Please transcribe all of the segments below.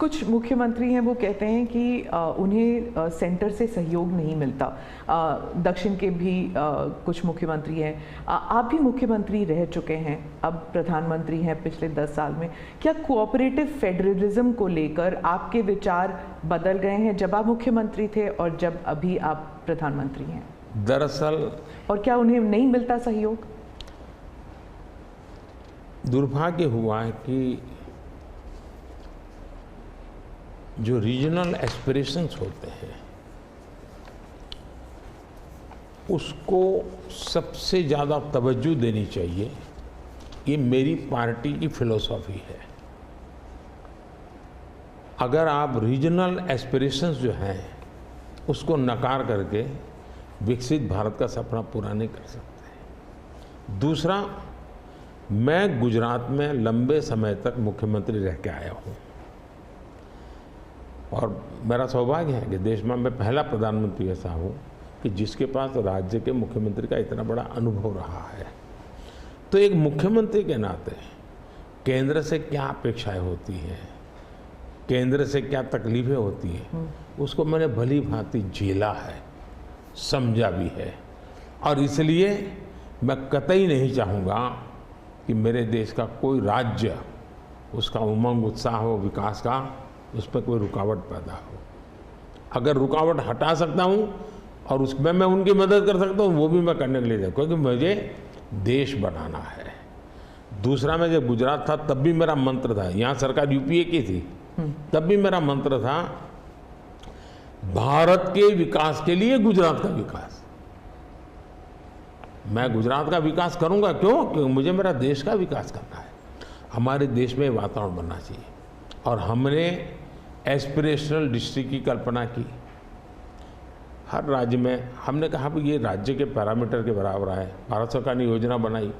कुछ मुख्यमंत्री हैं वो कहते हैं कि उन्हें सेंटर से सहयोग नहीं मिलता। दक्षिण के भी कुछ मुख्यमंत्री हैं, आप भी मुख्यमंत्री रह चुके हैं, अब प्रधानमंत्री हैं पिछले 10 साल में। क्या कोऑपरेटिव फेडरलिज्म को लेकर आपके विचार बदल गए हैं जब आप मुख्यमंत्री थे और जब अभी आप प्रधानमंत्री हैं? दरअसल और क्या उन्हें नहीं मिलता सहयोग? दुर्भाग्य हुआ है कि जो रीजनल एस्पिरेशंस होते हैं उसको सबसे ज़्यादा तवज्जो देनी चाहिए। ये मेरी पार्टी की फिलॉसफी है। अगर आप रीजनल एस्पिरेशंस जो हैं उसको नकार करके विकसित भारत का सपना पूरा नहीं कर सकते। दूसरा, मैं गुजरात में लंबे समय तक मुख्यमंत्री रह के आया हूँ और मेरा सौभाग्य है कि देश में मैं पहला प्रधानमंत्री ऐसा हूँ कि जिसके पास राज्य के मुख्यमंत्री का इतना बड़ा अनुभव रहा है। तो एक मुख्यमंत्री के नाते केंद्र से क्या अपेक्षाएं होती हैं, केंद्र से क्या तकलीफें होती हैं, उसको मैंने भली भांति झेला है, समझा भी है। और इसलिए मैं कतई नहीं चाहूँगा कि मेरे देश का कोई राज्य, उसका उमंग उत्साह हो विकास का, उस पर कोई रुकावट पैदा हो। अगर रुकावट हटा सकता हूँ और उसमें मैं उनकी मदद कर सकता हूँ, वो भी मैं करने के लिए जाऊँ, क्योंकि मुझे देश बनाना है। दूसरा, मैं जब गुजरात था तब भी मेरा मंत्र था, यहाँ सरकार यूपीए की थी, तब भी मेरा मंत्र था भारत के विकास के लिए गुजरात का विकास। मैं गुजरात का विकास करूंगा, क्यों? क्योंकि मुझे मेरा देश का विकास करना है। हमारे देश में वातावरण बनना चाहिए। और हमने एस्पिरेशनल डिस्ट्रिक्ट की कल्पना की। हर राज्य में हमने कहा कि ये राज्य के पैरामीटर के बराबर है। भारत सरकार ने योजना बनाई,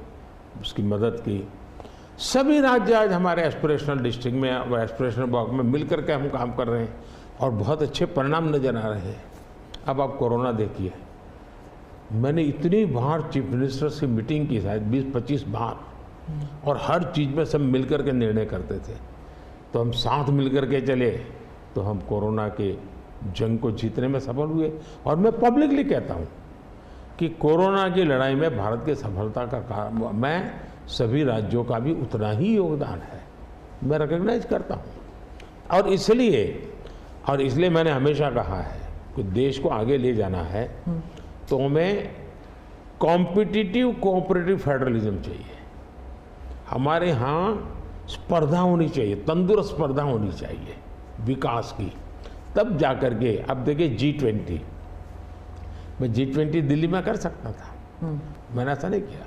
उसकी मदद की। सभी राज्य आज हमारे एस्पिरेशनल डिस्ट्रिक्ट में और एस्पिरेशनल ब्लॉक में मिल करके हम काम कर रहे हैं और बहुत अच्छे परिणाम नजर आ रहे हैं। अब आप कोरोना देखिए, मैंने इतनी बार चीफ मिनिस्टर से मीटिंग की, शायद 20-25 बार, और हर चीज़ में सब मिल कर के निर्णय करते थे। तो हम साथ मिल कर के चले तो हम कोरोना के जंग को जीतने में सफल हुए। और मैं पब्लिकली कहता हूँ कि कोरोना की लड़ाई में भारत की सफलता का कारण, मैं सभी राज्यों का भी उतना ही योगदान है, मैं रिकॉग्नाइज करता हूँ। और इसलिए मैंने हमेशा कहा है कि देश को आगे ले जाना है तो हमें कॉम्पिटिटिव कोऑपरेटिव फेडरलिज्म चाहिए। हमारे यहाँ स्पर्धा होनी चाहिए, तंदुरुस्त स्पर्धा होनी चाहिए विकास की, तब जाकर के। अब देखिए G20, मैं G20 दिल्ली में कर सकता था, मैंने ऐसा नहीं किया।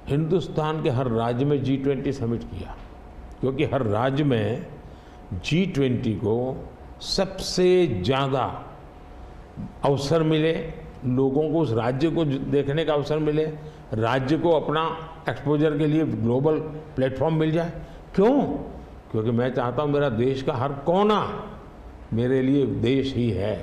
हिंदुस्तान के हर राज्य में G20 समिट किया, क्योंकि हर राज्य में G20 को सबसे ज़्यादा अवसर मिले, लोगों को उस राज्य को देखने का अवसर मिले, राज्य को अपना एक्सपोजर के लिए ग्लोबल प्लेटफॉर्म मिल जाए। क्यों? क्योंकि मैं चाहता हूँ मेरा देश का हर कोना मेरे लिए देश ही है।